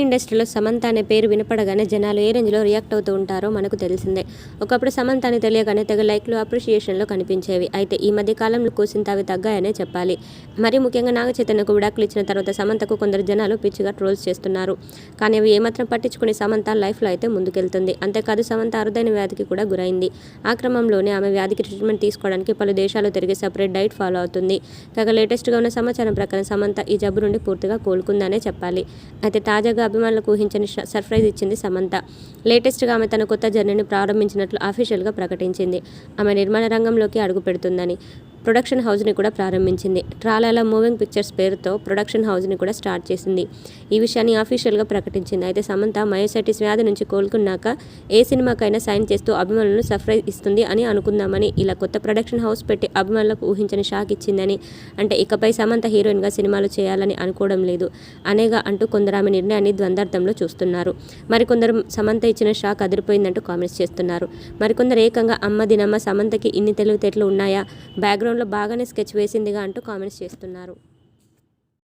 ఇండస్ట్రీలో సమంత అనే పేరు వినపడగానే జనాలు ఏ రేంజ్లో రియాక్ట్ అవుతూ ఉంటారో మనకు తెలిసిందే. ఒకప్పుడు సమంత అని తెలియగానే తెగ లైక్లు, అప్రిషియేషన్లు కనిపించేవి. అయితే ఈ మధ్య కాలంలో కూసింత అవి తగ్గాయనే చెప్పాలి. మరీ ముఖ్యంగా నాగ చైతన్యకు విడాకులు ఇచ్చిన తర్వాత సమంతకు కొందరు జనాలు పిచ్చిగా ట్రోల్స్ చేస్తున్నారు. కానీ అవి ఏమాత్రం పట్టించుకుని సమంత లైఫ్లో అయితే ముందుకెళ్తుంది. అంతేకాదు సమంత అరుదైన వ్యాధికి కూడా గురైంది. ఆ క్రమంలోనే ఆమె వ్యాధికి ట్రీట్మెంట్ తీసుకోవడానికి పలు దేశాలు తిరిగి సపరేట్ డైట్ ఫాలో అవుతుంది. కాగా లేటెస్ట్గా ఉన్న సమాచారం ప్రకారం సమంత ఈ జబ్బు నుండి పూర్తిగా కోలుకుందనే చెప్పాలి. అయితే తాజాగా అభిమానులకు ఊహించని సర్ప్రైజ్ ఇచ్చింది సమంత. లేటెస్ట్గా ఆమె తన కొత్త జర్నీని ప్రారంభించినట్లు అఫీషియల్గా ప్రకటించింది. ఆమె నిర్మాణ రంగంలోకి అడుగు పెడుతుందని ప్రొడక్షన్ హౌస్ని కూడా ప్రారంభించింది. ట్రాలాలా మూవింగ్ పిక్చర్స్ పేరుతో ప్రొడక్షన్ హౌస్ని కూడా స్టార్ట్ చేసింది. ఈ విషయాన్ని అఫీషియల్గా ప్రకటించింది. అయితే సమంత మయోసైటిస్ వ్యాధి నుంచి కోలుకున్నాక ఏ సినిమాకైనా సైన్ చేస్తూ అభిమానులను సర్ప్రైజ్ ఇస్తుంది అని అనుకుందామని ఇలా కొత్త ప్రొడక్షన్ హౌస్ పెట్టి అభిమానులకు ఊహించని షాక్ ఇచ్చిందని, అంటే ఇకపై సమంత హీరోయిన్గా సినిమాలు చేయాలని అనుకోవడం లేదు అనేగా అంటూ కొందరు ఆమె నిర్ణయాన్ని ద్వందార్థంలో చూస్తున్నారు. మరికొందరు సమంత ఇచ్చిన షాక్ అదిరిపోయిందంటూ కామెంట్స్ చేస్తున్నారు. మరికొందరు ఏకంగా అమ్మ దినమ్మ సమంతకి ఇన్ని తెలివితేటలు ఉన్నాయా, బ్యాక్గ్రౌండ్లో బాగానే స్కెచ్ వేసిందిగా అంటూ కామెంట్స్ చేస్తున్నారు.